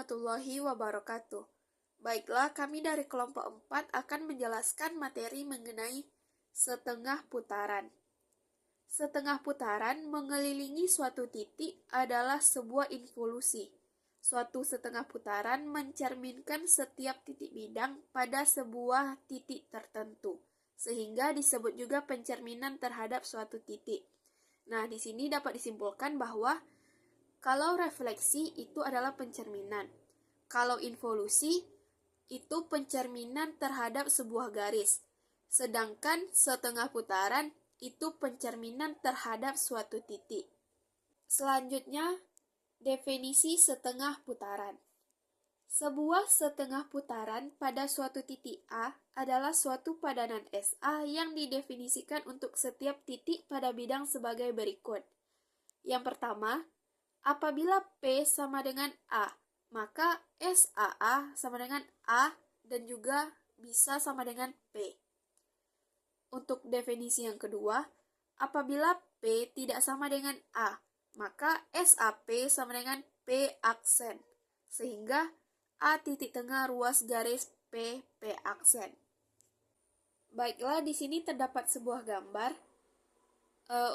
warahmatullahi wabarakatuh. Baiklah, kami dari kelompok 4 akan menjelaskan materi mengenai setengah putaran. Setengah putaran mengelilingi suatu titik adalah sebuah involusi. Suatu setengah putaran mencerminkan setiap titik bidang pada sebuah titik tertentu, sehingga disebut juga pencerminan terhadap suatu titik. Nah, di sini dapat disimpulkan bahwa kalau refleksi itu adalah pencerminan. Kalau involusi itu pencerminan terhadap sebuah garis. Sedangkan setengah putaran itu pencerminan terhadap suatu titik. Selanjutnya, definisi setengah putaran. Sebuah setengah putaran pada suatu titik A adalah suatu padanan SA yang didefinisikan untuk setiap titik pada bidang sebagai berikut. Yang pertama, apabila P sama dengan A, maka SAA sama dengan A dan juga bisa sama dengan P. Untuk definisi yang kedua, apabila P tidak sama dengan A, maka SAP sama dengan P aksen, sehingga A titik tengah ruas garis P aksen. Baiklah, di sini terdapat sebuah gambar.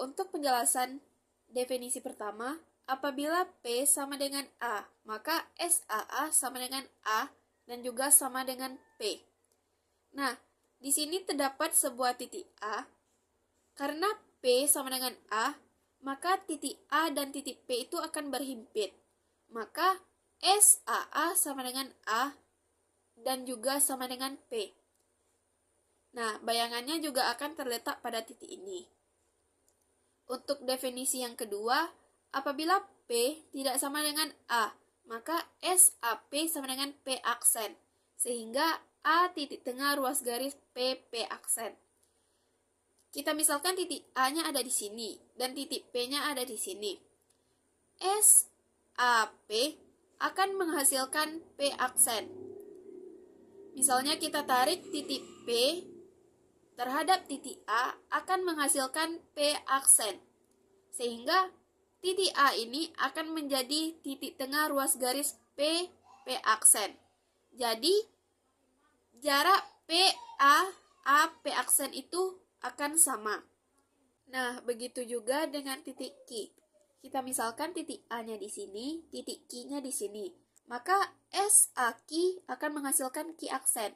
Untuk penjelasan definisi pertama, apabila P sama dengan A, maka SAA sama dengan A dan juga sama dengan P. Nah, di sini terdapat sebuah titik A. Karena P sama dengan A, maka titik A dan titik P itu akan berhimpit. Maka SAA sama dengan A dan juga sama dengan P. Nah, bayangannya juga akan terletak pada titik ini. Untuk definisi yang kedua, apabila P tidak sama dengan A, maka SAP sama dengan P aksen, sehingga A titik tengah ruas garis P aksen. Kita misalkan titik A-nya ada di sini, dan titik P-nya ada di sini. SAP akan menghasilkan P aksen. Misalnya kita tarik titik P terhadap titik A akan menghasilkan P aksen. Sehingga titik A ini akan menjadi titik tengah ruas garis P aksen. Jadi jarak P aksen itu akan sama. Nah, begitu juga dengan titik Q. Kita misalkan titik A-nya di sini, titik Q-nya di sini. Maka SAQ akan menghasilkan Q aksen.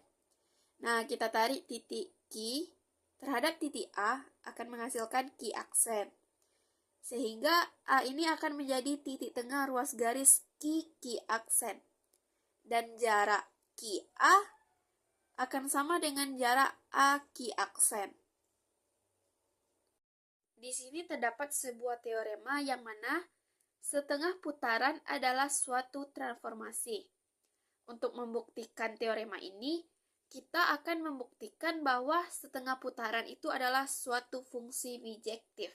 Nah, kita tarik titik Q terhadap titik A akan menghasilkan Q aksen. Sehingga A ini akan menjadi titik tengah ruas garis Q aksen. Dan jarak QA akan sama dengan jarak AQ aksen. Di sini terdapat sebuah teorema yang mana setengah putaran adalah suatu transformasi. Untuk membuktikan teorema ini, kita akan membuktikan bahwa setengah putaran itu adalah suatu fungsi bijektif.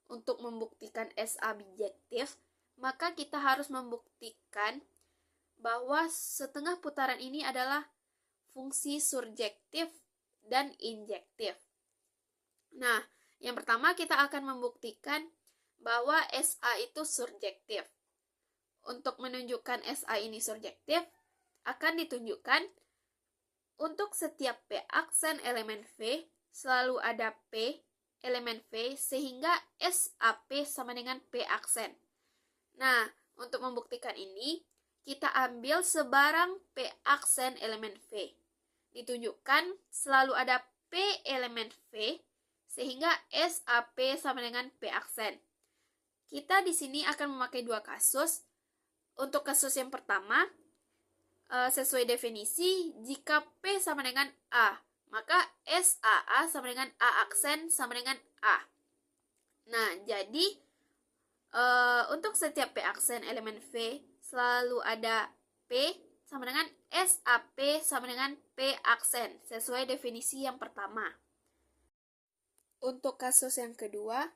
Untuk membuktikan SA bijektif, maka kita harus membuktikan bahwa setengah putaran ini adalah fungsi surjektif dan injektif. Nah, yang pertama kita akan membuktikan bahwa SA itu surjektif. Untuk menunjukkan SA ini surjektif, akan ditunjukkan untuk setiap P aksen elemen V selalu ada P elemen V sehingga SAP sama dengan P aksen. Nah, untuk membuktikan ini, kita ambil sebarang P aksen elemen V. Ditunjukkan selalu ada P elemen V sehingga SAP sama dengan P aksen. Kita di sini akan memakai dua kasus. Untuk kasus yang pertama, sesuai definisi, jika P sama dengan A, maka SAA sama dengan A aksen sama dengan A. Nah, jadi untuk setiap P aksen elemen V selalu ada P sama dengan SAP sama dengan P aksen, sesuai definisi yang pertama. Untuk kasus yang kedua,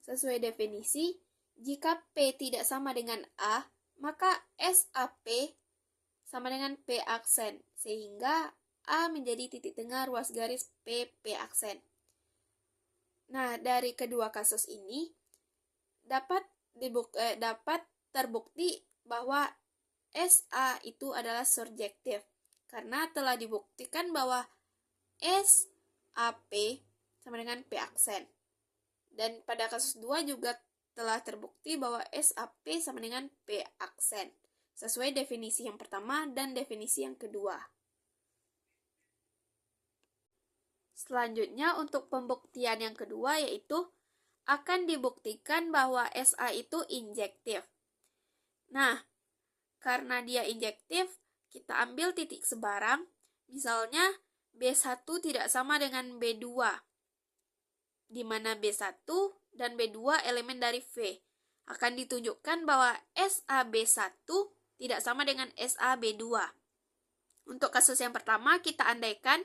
sesuai definisi, jika P tidak sama dengan A, maka SAP sama dengan P aksen, sehingga A menjadi titik tengah ruas garis P aksen. Nah, dari kedua kasus ini, dapat terbukti bahwa SA itu adalah surjektif, karena telah dibuktikan bahwa SAP sama dengan P aksen. Dan pada kasus 2 juga telah terbukti bahwa SAP sama dengan P aksen, sesuai definisi yang pertama dan definisi yang kedua. Selanjutnya untuk pembuktian yang kedua yaitu akan dibuktikan bahwa SA itu injektif. Nah, karena dia injektif, kita ambil titik sebarang, misalnya B1 tidak sama dengan B2, di mana B1 dan B2 elemen dari V. Akan ditunjukkan bahwa SAB1 tidak sama dengan SAB2. Untuk kasus yang pertama, kita andaikan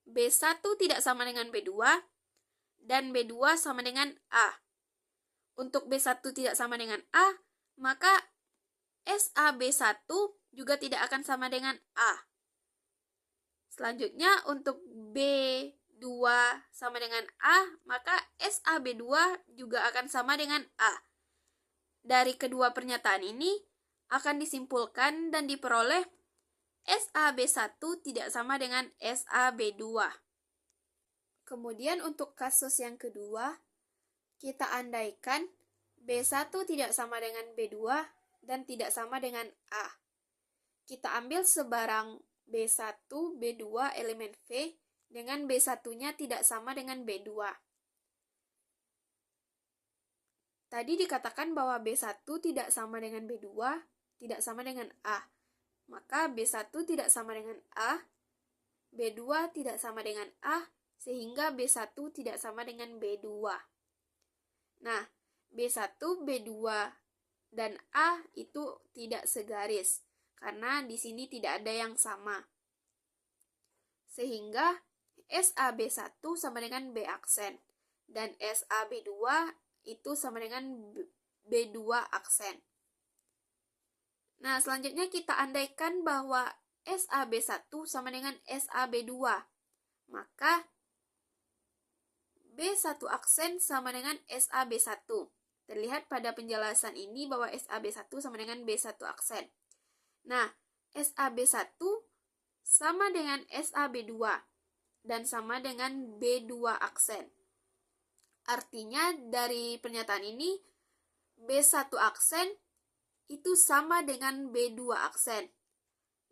B1 tidak sama dengan B2, dan B2 sama dengan A. Untuk B1 tidak sama dengan A, maka SAB1 juga tidak akan sama dengan A. Selanjutnya, untuk B2 sama dengan A, maka SAB2 juga akan sama dengan A. Dari kedua pernyataan ini, akan disimpulkan dan diperoleh SAB1 tidak sama dengan SAB2. Kemudian untuk kasus yang kedua, kita andaikan B1 tidak sama dengan B2 dan tidak sama dengan A. Kita ambil sebarang B1, B2 elemen V dengan B1-nya tidak sama dengan B2. Tadi dikatakan bahwa B1 tidak sama dengan B2, tidak sama dengan A. Maka B1 tidak sama dengan A, B2 tidak sama dengan A, sehingga B1 tidak sama dengan B2. Nah, B1, B2, dan A itu tidak segaris, karena di sini tidak ada yang sama. Sehingga SAB1 sama dengan B aksen, dan SAB2 itu sama dengan B2 aksen. Nah, selanjutnya kita andaikan bahwa SAB1 sama dengan SAB2, maka B1 aksen sama dengan SAB1. Terlihat pada penjelasan ini bahwa SAB1 sama dengan B1 aksen. Nah, SAB1 sama dengan SAB2 dan sama dengan B2 aksen. Artinya dari pernyataan ini B1 aksen itu sama dengan B2 aksen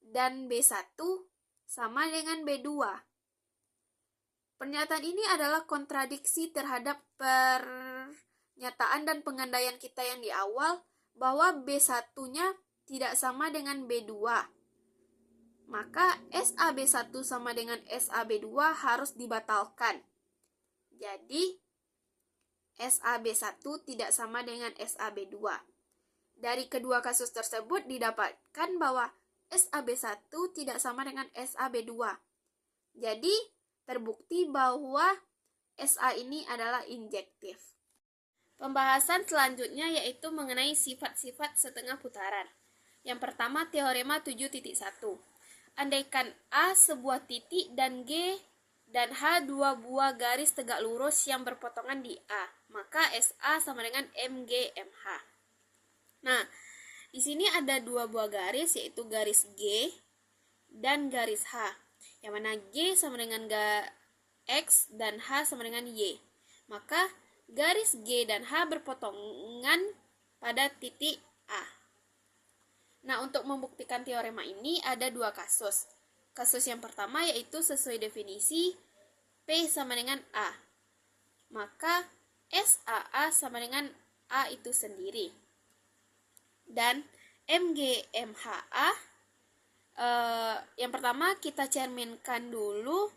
dan B1 sama dengan B2. Pernyataan ini adalah kontradiksi terhadap pernyataan dan pengandaian kita yang di awal bahwa B1-nya tidak sama dengan B2. Maka SAB1 sama dengan SAB2 harus dibatalkan. Jadi, SAB1 tidak sama dengan SAB2. Dari kedua kasus tersebut didapatkan bahwa SAB1 tidak sama dengan SAB2. Jadi, terbukti bahwa SA ini adalah injektif. Pembahasan selanjutnya yaitu mengenai sifat-sifat setengah putaran. Yang pertama, teorema 7.1. Andaikan A sebuah titik dan G dan H dua buah garis tegak lurus yang berpotongan di A, maka SA sama dengan MG/MH. Nah, di sini ada dua buah garis, yaitu garis G dan garis H, yang mana G sama dengan X dan H sama dengan Y. Maka garis G dan H berpotongan pada titik A. Nah, untuk membuktikan teorema ini ada dua kasus. Kasus yang pertama yaitu sesuai definisi P sama dengan A. Maka SAA sama dengan A itu sendiri. Dan MGMHA, yang pertama kita cerminkan dulu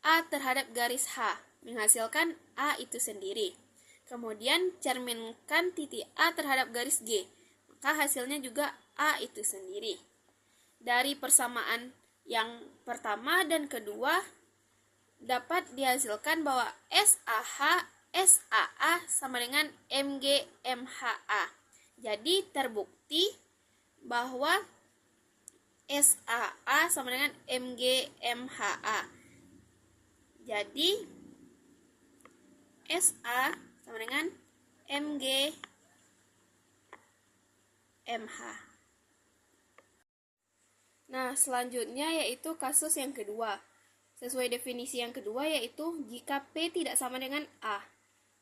A terhadap garis H, menghasilkan A itu sendiri. Kemudian cerminkan titik A terhadap garis G, maka hasilnya juga A itu sendiri. Dari persamaan yang pertama dan kedua dapat dihasilkan bahwa SAA sama dengan MGMHA. Jadi terbukti bahwa SAA sama dengan MGMHA. Jadi SA sama dengan MGMH. Nah, selanjutnya yaitu kasus yang kedua. Sesuai definisi yang kedua yaitu jika P tidak sama dengan A,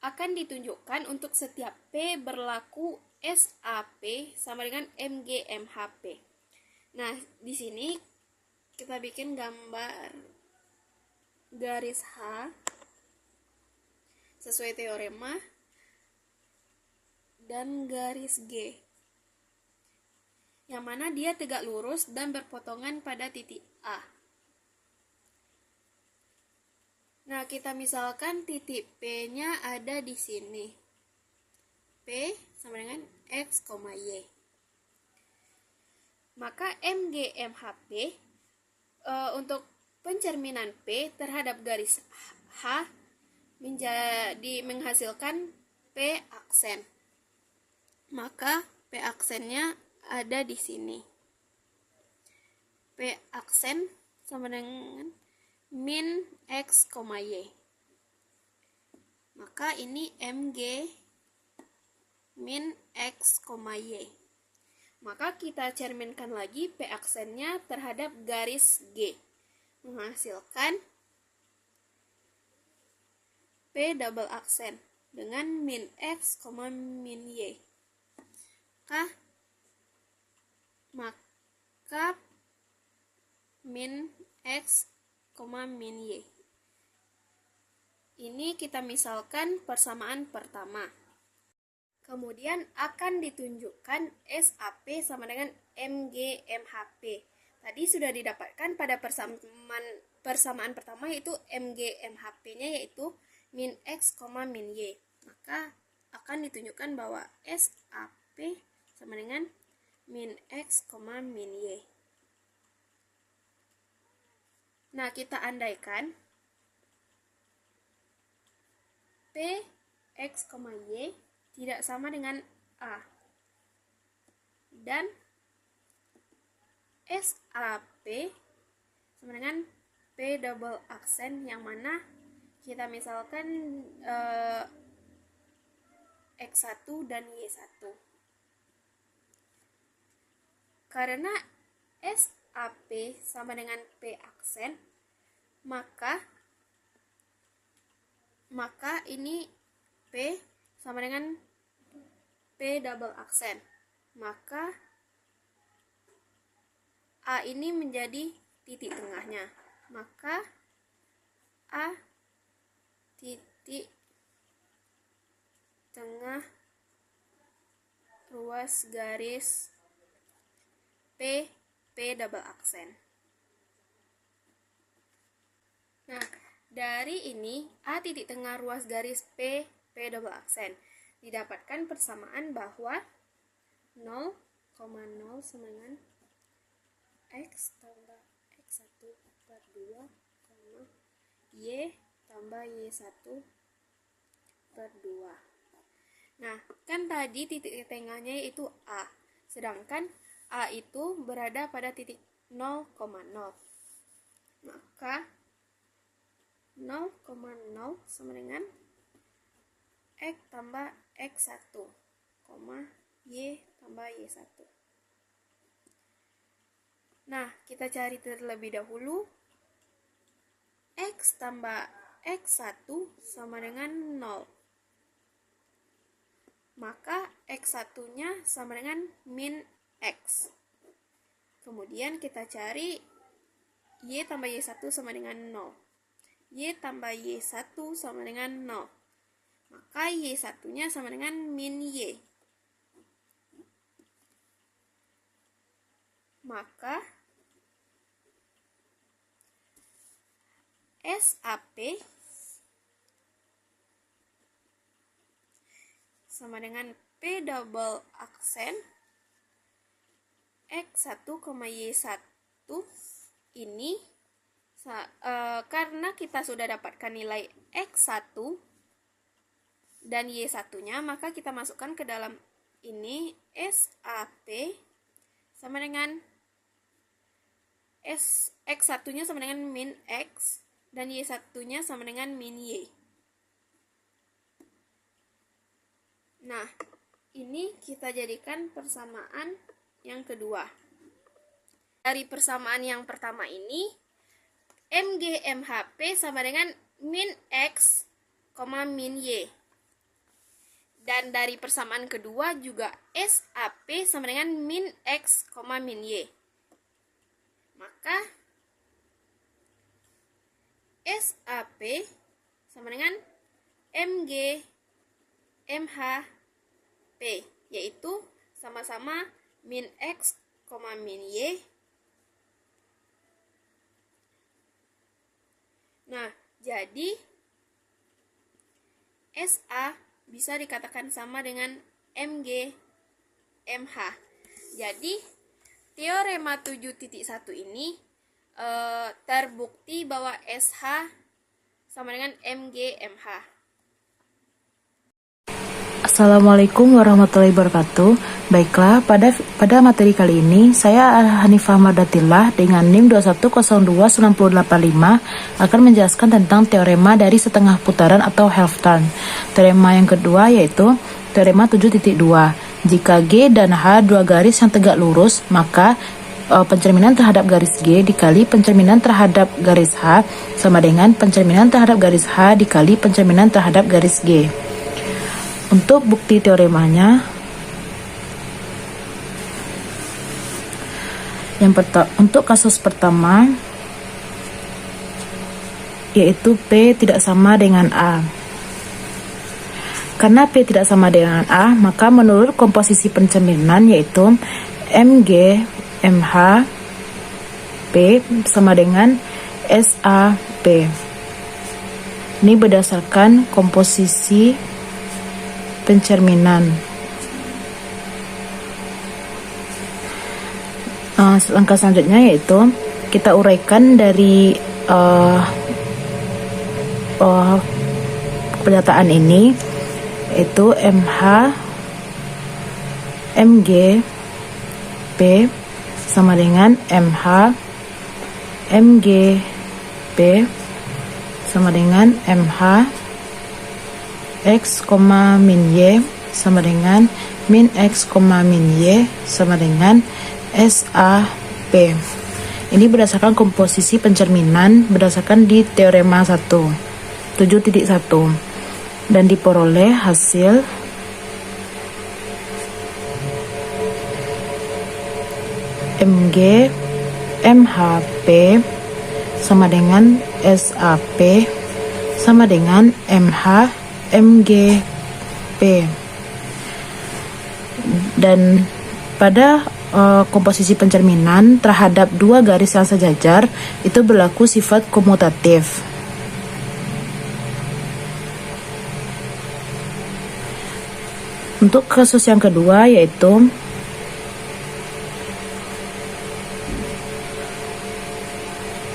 akan ditunjukkan untuk setiap P berlaku SAP sama dengan MGMHP. Nah, di sini kita bikin gambar garis H sesuai teorema dan garis G, yang mana dia tegak lurus dan berpotongan pada titik A. Nah, kita misalkan titik P-nya ada di sini. P sama dengan X, Y. Maka MGMHP untuk pencerminan P terhadap garis H menjadi menghasilkan P aksen. Maka P aksennya ada di sini. P aksen sama dengan min X, Y. Maka ini MG min X, Y. Maka kita cerminkan lagi P aksennya terhadap garis G, menghasilkan P double aksen dengan min X, min Y. Maka min X, min Y. Ini kita misalkan persamaan pertama. Kemudian akan ditunjukkan SAP sama dengan MGMHP. Tadi sudah didapatkan pada persamaan pertama yaitu MGMHP-nya yaitu min X, min Y. Maka akan ditunjukkan bahwa SAP sama dengan min X, min Y. Nah, kita andaikan P, X, Y tidak sama dengan A. Dan SAP sama dengan P double aksen, yang mana kita misalkan X1 dan Y1. Karena SAP sama dengan P aksen, maka ini P sama dengan P double aksen. Maka A ini menjadi titik tengahnya. Maka A titik tengah ruas garis P double aksen. Nah, dari ini A titik tengah ruas garis P double aksen didapatkan persamaan bahwa 0,0 sama dengan X tambah X1 per 2, Y tambah Y1 per 2. Nah, kan tadi titik tengahnya itu A, sedangkan A itu berada pada titik 0,0. Maka 0,0 sama dengan X tambah X1, Y tambah Y1. Nah, kita cari terlebih dahulu. X tambah X1 sama dengan 0. Maka X1-nya sama dengan min X. Kemudian kita cari Y tambah Y1 sama dengan 0. Y tambah Y1 sama dengan 0. Maka Y1-nya sama dengan min Y. Maka SAP sama dengan P double aksen X1, Y1 ini karena kita sudah dapatkan nilai X1 dan Y1-nya, maka kita masukkan ke dalam ini SAP sama dengan X1-nya sama dengan min X dan Y1-nya sama dengan min Y. Nah, ini kita jadikan persamaan yang kedua. Dari persamaan yang pertama ini, MG MHP sama dengan min X, min Y. Dan dari persamaan kedua juga SAP sama dengan min X, min Y. Maka SAP sama dengan MG MHP, yaitu sama-sama min X, min Y. Nah, jadi SA bisa dikatakan sama dengan MG MH. Jadi, teorema 7.1 ini terbukti bahwa SH sama dengan MG MH. Assalamualaikum warahmatullahi wabarakatuh. Baiklah, pada materi kali ini saya Hanifah Mardatillah dengan NIM 2102985 akan menjelaskan tentang teorema dari setengah putaran atau half turn. Teorema yang kedua yaitu teorema 7.2. Jika G dan H dua garis yang tegak lurus, maka pencerminan terhadap garis G dikali pencerminan terhadap garis H sama dengan pencerminan terhadap garis H dikali pencerminan terhadap garis G. Untuk bukti teoremanya, untuk kasus pertama, yaitu P tidak sama dengan A. Karena P tidak sama dengan A, maka menurut komposisi pencerminan yaitu MG MH P sama dengan SAP. Ini berdasarkan komposisi pencerminan. Langkah selanjutnya yaitu kita uraikan dari pernyataan ini, yaitu MH MG P sama dengan MH MG P sama dengan MH X, min Y sama dengan min X, min Y sama dengan SAP. Ini berdasarkan komposisi pencerminan berdasarkan di teorema 7.1 dan diperoleh hasil MG MHP sama dengan SAP sama dengan MH MGP. Dan pada komposisi pencerminan terhadap dua garis yang sejajar itu berlaku sifat komutatif. Untuk kasus yang kedua yaitu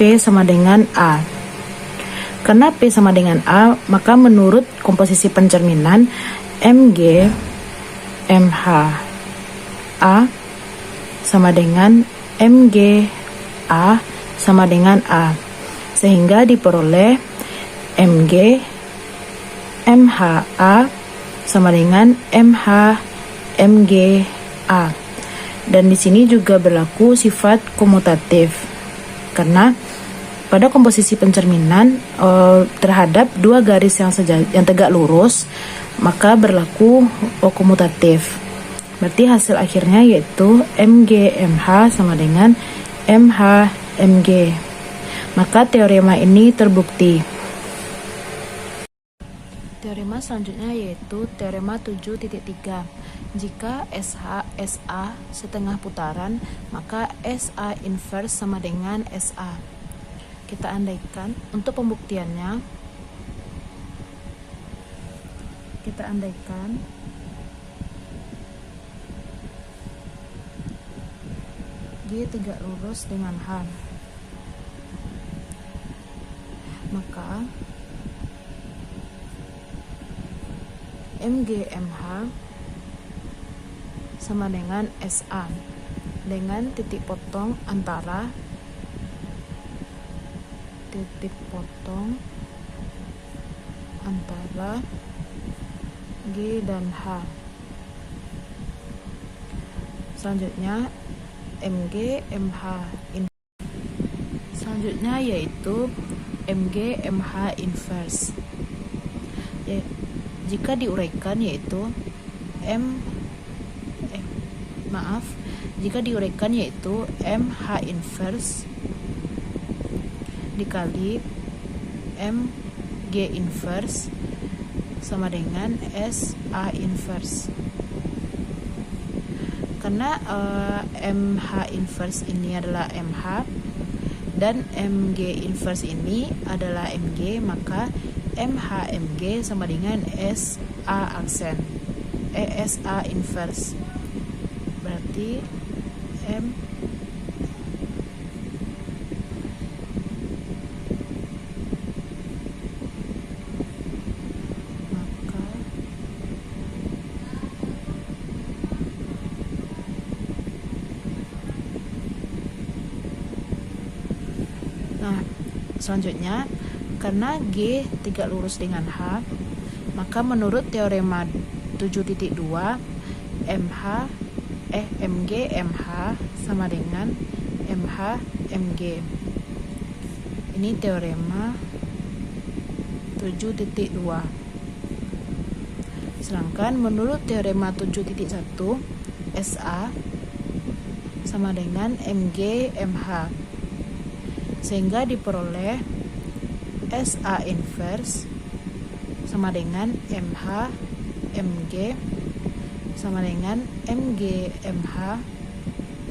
P sama dengan A. Karena P sama dengan A, maka menurut komposisi pencerminan MG MH A sama dengan MG A sama dengan A, sehingga diperoleh MG MH A sama dengan MH MG A. Dan di sini juga berlaku sifat komutatif karena pada komposisi pencerminan terhadap dua garis yang tegak lurus, maka berlaku komutatif. Berarti hasil akhirnya yaitu MG MH sama dengan MH MG. Maka teorema ini terbukti. Teorema selanjutnya yaitu teorema 7.3. Jika SH SA setengah putaran, maka SA inverse sama dengan SA. Kita andaikan untuk pembuktiannya, kita andaikan G tegak lurus dengan H, maka MGMH sama dengan SA dengan titik potong antara G dan H. Selanjutnya MG MH. Selanjutnya yaitu MG MH inverse. Jika diuraikan yaitu MH inverse dikali MG inverse sama dengan SA inverse. Karena MH inverse ini adalah MH dan MG inverse ini adalah MG, maka MH MG sama dengan SA inverse. Berarti selanjutnya, karena G tegak lurus dengan H, maka menurut teorema 7.2 MG MH sama dengan MH MG. Ini teorema 7.2. Sedangkan menurut teorema 7.1 SA sama dengan MG MH, sehingga diperoleh SA inverse sama dengan MH MG sama dengan MG MH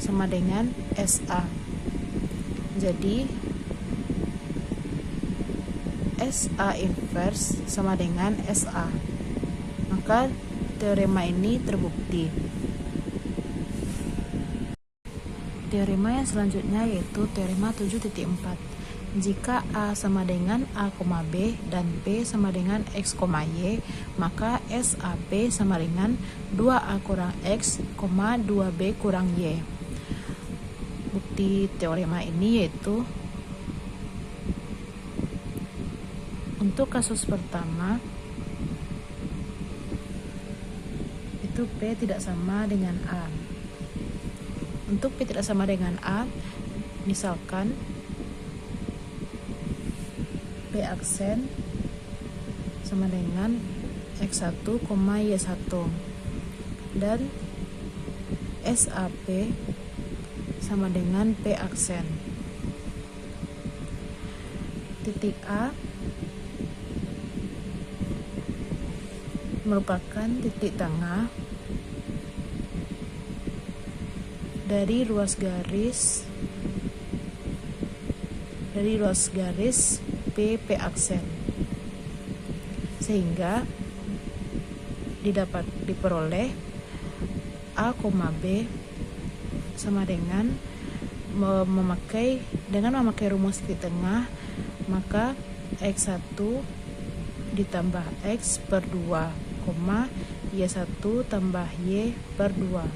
sama dengan SA. Jadi SA inverse sama dengan SA. Maka teorema ini terbukti. Teorema yang selanjutnya yaitu teorema 7.4. Jika A sama dengan A, B dan P sama dengan X, Y, maka SAP sama dengan 2A kurang X, 2B kurang Y. Bukti teorema ini yaitu untuk kasus pertama itu P tidak sama dengan A. Untuk P tidak sama dengan A, misalkan P aksen sama dengan X1, Y1 dan SAP sama dengan P aksen. Titik A merupakan titik tengah dari ruas garis P aksen, sehingga diperoleh A, B sama dengan memakai rumus titik tengah, maka X1 ditambah X per 2, Y1 tambah Y per 2.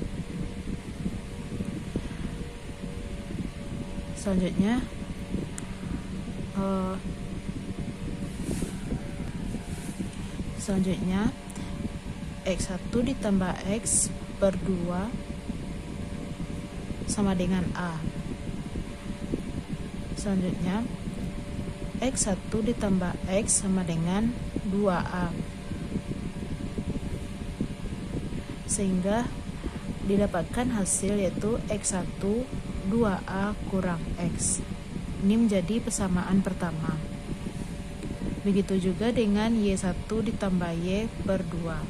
Selanjutnya X1 ditambah X per 2 sama dengan A. Selanjutnya X1 ditambah X sama dengan 2A, sehingga didapatkan hasil yaitu X1 2A kurang X. Ini menjadi persamaan pertama. Begitu juga dengan Y1 ditambah Y per 2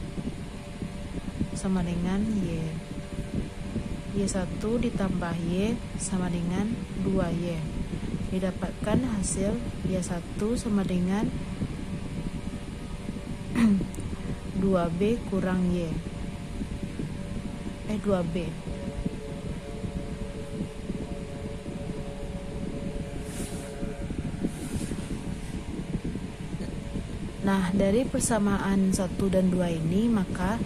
sama dengan Y. Y1 ditambah Y sama dengan 2Y. Didapatkan hasil Y1 sama dengan 2B kurang Y. 2B. Nah, dari persamaan 1 dan 2 ini, maka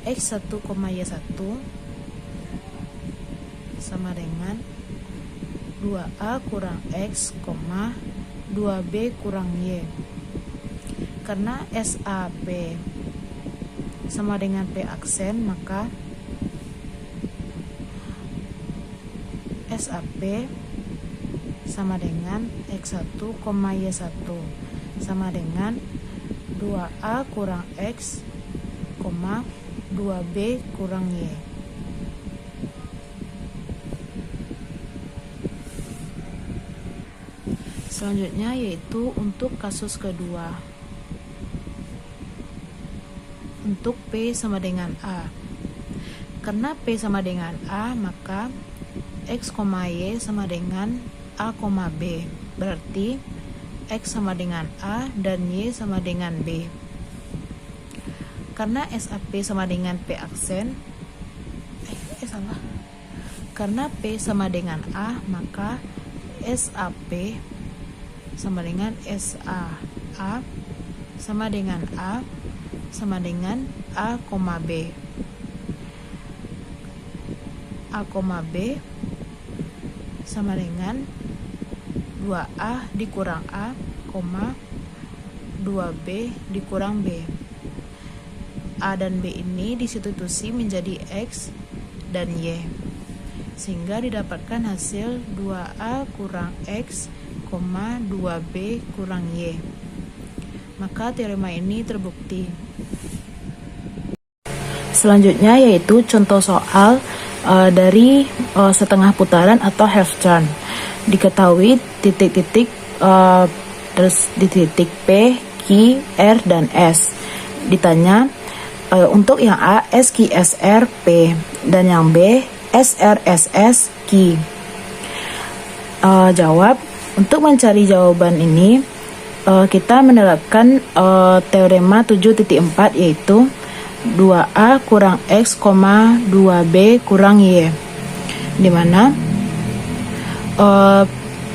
X1, Y1 sama dengan 2A kurang X, 2B kurang Y. Karena SAP sama dengan P aksen, maka SAP sama dengan X1, Y1 sama dengan 2A kurang X, 2B kurang Y. Selanjutnya yaitu untuk kasus kedua. Untuk P sama dengan A. Karena P sama dengan A, maka X, Y sama dengan A, B. Berarti X sama dengan A dan Y sama dengan B. Karena SAP sama dengan P aksen, salah. Karena P sama dengan A, maka SAP sama dengan SA. A sama dengan A sama dengan A, B. A, B sama dengan 2A dikurang A, 2B dikurang B. A dan B ini disubstitusi menjadi X dan Y, sehingga didapatkan hasil 2A kurang X, 2B kurang Y. Maka teorema ini terbukti. Selanjutnya yaitu contoh soal dari setengah putaran atau half turn. Diketahui titik-titik terus di titik P, Q, R, dan S. Ditanya untuk yang A, S, Q, S, R, P, dan yang B, S, R, S, S, Q. Jawab. Untuk mencari jawaban ini, kita menerapkan teorema 7.4, yaitu 2A kurang X, 2B kurang Y, dimana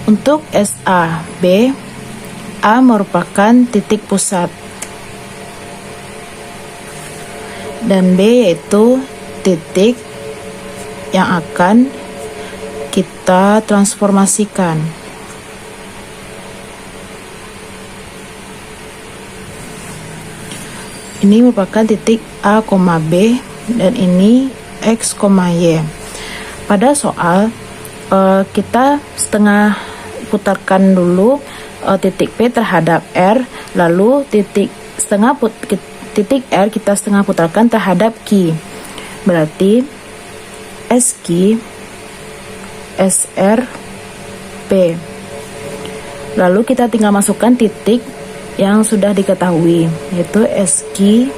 untuk SA B, A merupakan titik pusat dan B yaitu titik yang akan kita transformasikan. Ini merupakan titik A, B, dan ini X, Y. Pada soal, kita setengah putarkan dulu titik P terhadap R, lalu titik R kita setengah putarkan terhadap Q. Berarti SQ, SR, P. Lalu kita tinggal masukkan titik yang sudah diketahui, yaitu SQ,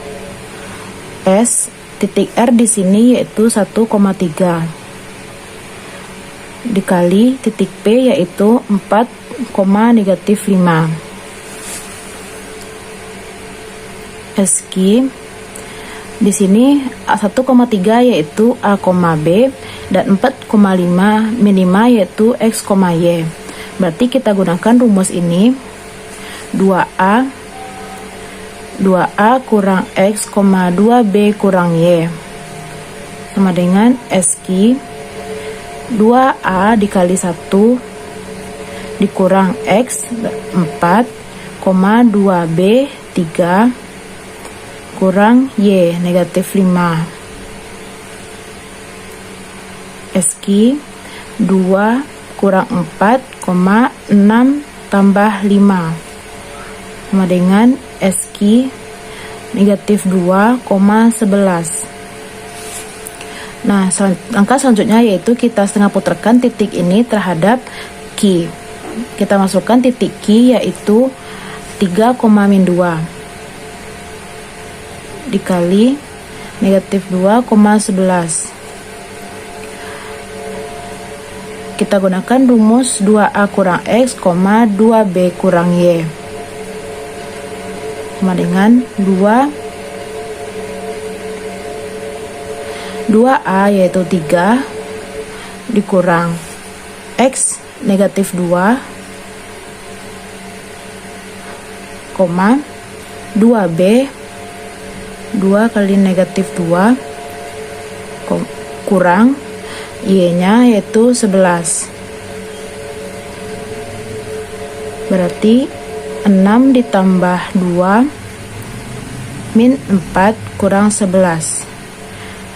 S, titik R di sini yaitu 1,3 dikali titik P yaitu 4, -5. SQ di sini 1,3 yaitu A, B, dan 4,5 minima yaitu X, Y. Berarti kita gunakan rumus ini. 2A kurang X, 2B kurang Y sama dengan SQ 2A dikali 1 dikurang X 4, 2B 3 kurang Y -5. SQ 2 kurang 4, 6 tambah 5 sama dengan SQ -2,11. Nah, langkah selanjutnya yaitu kita setengah putarkan titik ini terhadap Q. Kita masukkan titik Q yaitu 3,-2 dikali -2,11. Kita gunakan rumus 2A kurang X, 2B kurang Y sama dengan 2A yaitu 3 dikurang X -2, 2B 2 kali -2 kurang Y-nya yaitu 11. Berarti 6 ditambah 2 min 4 kurang 11.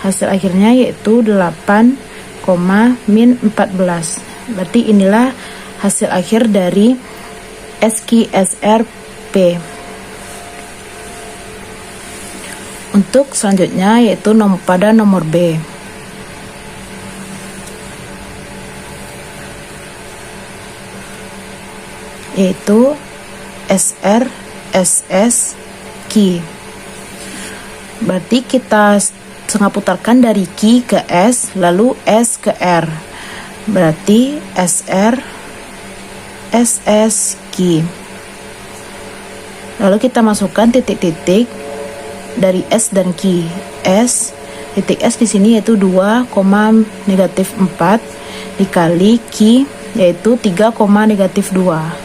Hasil akhirnya yaitu 8,5 min 14. Berarti inilah hasil akhir dari SQSRP. Untuk selanjutnya yaitu pada nomor B. Yaitu SR, SS, Q. Berarti kita setengah putarkan dari Q ke S, lalu S ke R. Berarti SR, SS, Q. Lalu kita masukkan titik-titik dari S dan Q. S, titik S di sini yaitu 2, -4 dikali Q yaitu 3, -2.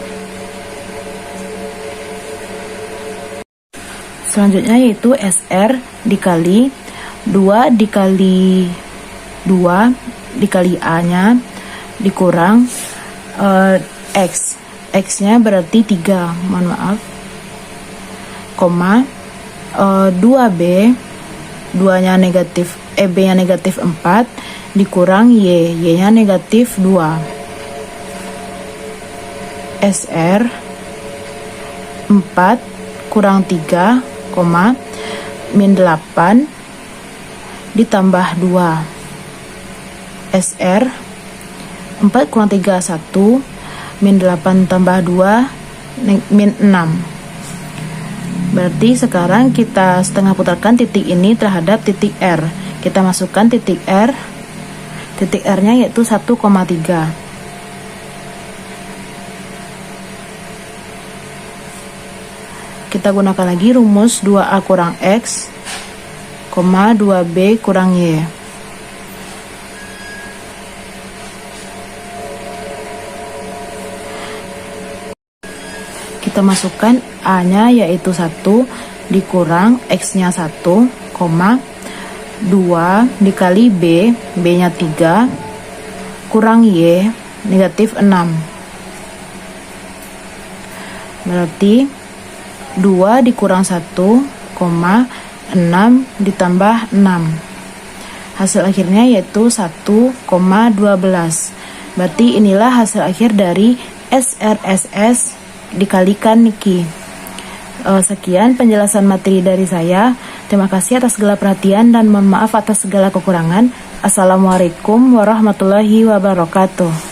Selanjutnya yaitu SR dikali 2 dikali 2 dikali A-nya dikurang X. X-nya berarti 3, mohon maaf. 2B, 2-nya negatif, B-nya negatif 4 dikurang Y, Y-nya negatif 2. SR 4 kurang 3, min 8 ditambah 2. SR 4 kurang 3, 1, min 8 tambah 2, min 6. Berarti sekarang kita setengah putarkan titik ini terhadap titik R. Kita masukkan titik R. Titik R-nya yaitu 1,3. Kita gunakan lagi rumus 2A kurang X, 2B kurang Y. Kita masukkan A-nya yaitu 1 dikurang X-nya 1, 2 dikali B, B-nya 3, kurang Y, negatif 6. Berarti 2 dikurang 1, 6 ditambah 6. Hasil akhirnya yaitu 1,12. Berarti inilah hasil akhir dari SRSS dikalikan Q. Sekian penjelasan materi dari saya. Terima kasih atas segala perhatian dan mohon maaf atas segala kekurangan. Assalamualaikum warahmatullahi wabarakatuh.